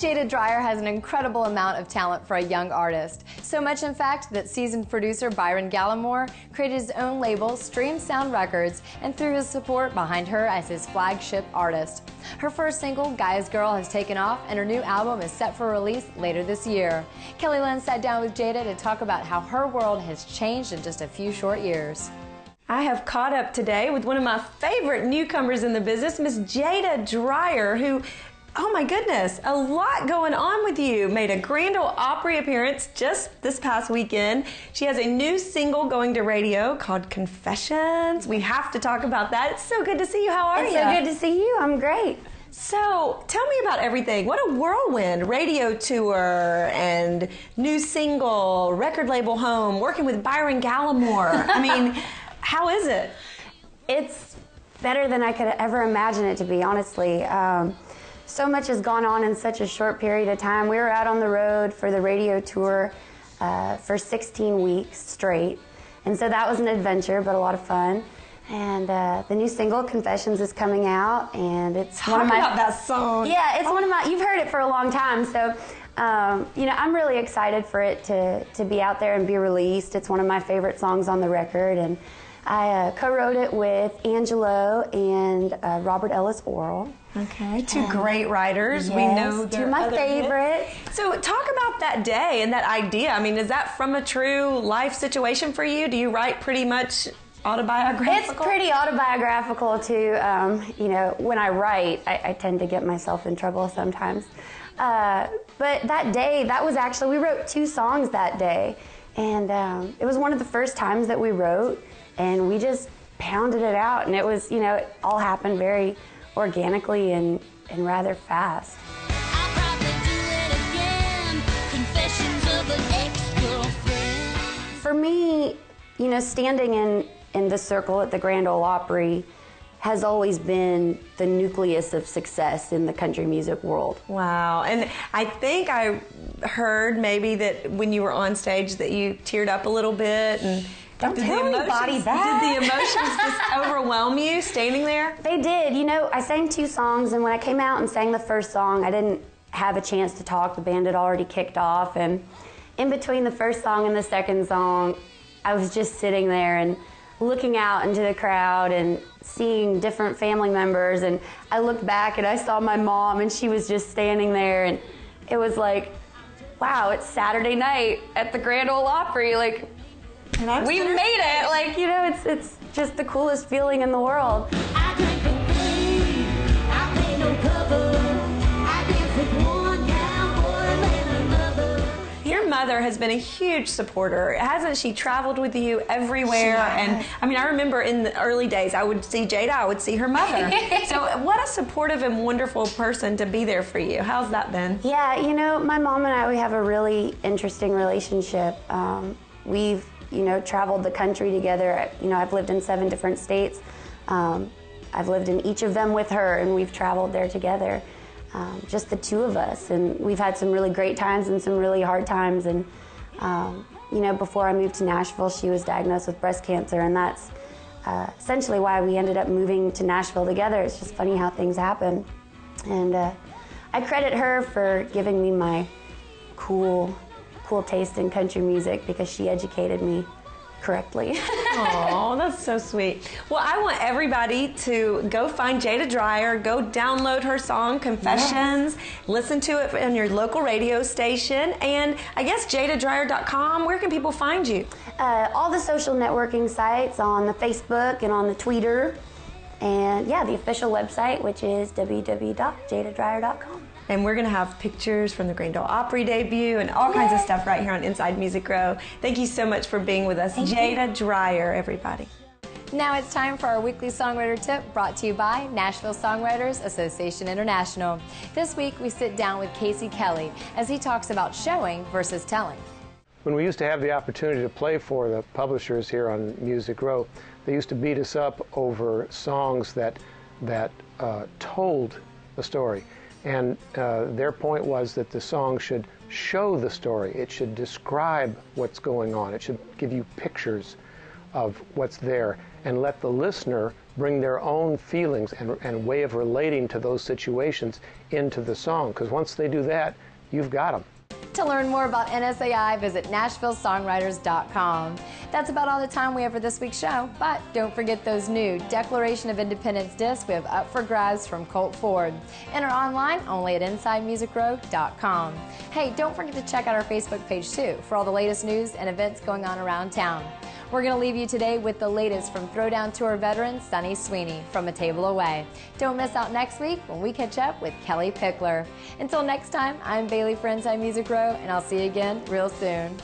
Jaida Dreyer has an incredible amount of talent for a young artist. So much, in fact, that seasoned producer Byron Gallimore created his own label, Streamsound Records, and threw his support behind her as his flagship artist. Her first single, Guy's Girl, has taken off, and her new album is set for release later this year. Lynn sat down with Jaida to talk about how her world has changed in just a few short years. I have caught up today with one of my favorite newcomers in the business, Miss Jaida Dreyer, who, oh my goodness, a lot going on with you. Made a Grand Ole Opry appearance just this past weekend. She has a new single going to radio called Confessions. We have to talk about that. It's so good to see you. How are you? It's so good to see you. I'm great. So, tell me about everything. What a whirlwind. Radio tour and new single, record label home, working with Byron Gallimore. I mean, how is it? It's better than I could ever imagine it to be, honestly. So much has gone on in such a short period of time. We were out on the road for the radio tour for 16 weeks straight. And so that was an adventure, but a lot of fun. And the new single, Confessions, is coming out, and it's one of my... Talk about that song. Yeah, it's one of my... You've heard it for a long time, so, you know, I'm really excited for it to be out there and be released. It's one of my favorite songs on the record, and I co-wrote it with Angelo and Robert Ellis Oral. Okay, two great writers. Yes, We know two of my favorite. So talk about that day and that idea. I mean, is that from a true life situation for you? Do you write pretty much autobiographical? It's pretty autobiographical too. You know, when I write, I tend to get myself in trouble sometimes. But that day, that was actually, we wrote 2 songs that day. And it was one of the first times that we wrote, and we just pounded it out. And it was, you know, it all happened very organically and rather fast. I'll probably do it again. Confessions of an ex-girlfriend. For me, you know, standing in the circle at the Grand Ole Opry has always been the nucleus of success in the country music world. Wow. And I think I heard maybe that when you were on stage that you teared up a little bit. And Don't tell anybody that. Did the emotions just overwhelm you standing there? They did. You know, I sang 2 songs, and when I came out and sang the first song, I didn't have a chance to talk. The band had already kicked off, and in between the first song and the second song, I was just sitting there and looking out into the crowd and seeing different family members, and I looked back and I saw my mom, and she was just standing there, and it was like, wow, it's Saturday night at the Grand Ole Opry, like, we made it. Like, you know, it's just the coolest feeling in the world. I drink for free. I pay no cover. I dance with one cowboy and another. Your mother has been a huge supporter. Hasn't she traveled with you everywhere? And I mean, I remember in the early days, I would see Jaida, I would see her mother. So what a supportive and wonderful person to be there for you. How's that been? Yeah, you know, my mom and I, we have a really interesting relationship. We've, you know, traveled the country together. You know, I've lived in 7 different states. I've lived in each of them with her, and we've traveled there together. Just the 2 of us, and we've had some really great times and some really hard times. And you know, before I moved to Nashville, she was diagnosed with breast cancer, and that's essentially why we ended up moving to Nashville together. It's just funny how things happen. And I credit her for giving me my cool taste in country music, because she educated me correctly. Oh, that's so sweet. Well, I want everybody to go find Jaida Dreyer, go download her song, Confessions, listen to it on your local radio station, and I guess JaidaDreyer.com. Where can people find you? All the social networking sites, on the Facebook and on the Twitter, and yeah, the official website, which is www.jaidadreyer.com. And we're going to have pictures from the Grand Ole Opry debut and all kinds of stuff right here on Inside Music Row. Thank you so much for being with us. Jaida Dreyer, everybody. Now it's time for our weekly songwriter tip, brought to you by Nashville Songwriters Association International. This week we sit down with Casey Kelly as he talks about showing versus telling. When we used to have the opportunity to play for the publishers here on Music Row, they used to beat us up over songs that told the story. And their point was that the song should show the story. It should describe what's going on. It should give you pictures of what's there and let the listener bring their own feelings and way of relating to those situations into the song, because once they do that, you've got them. To learn more about NSAI, visit NashvilleSongwriters.com. That's about all the time we have for this week's show, but don't forget those new Declaration of Independence discs we have up for grabs from Colt Ford. Enter online only at InsideMusicRow.com. Hey, don't forget to check out our Facebook page too for all the latest news and events going on around town. We're going to leave you today with the latest from Throwdown Tour veteran Sonny Sweeney, From a Table Away. Don't miss out next week when we catch up with Kelly Pickler. Until next time, I'm Bailey for Inside Music Row, and I'll see you again real soon.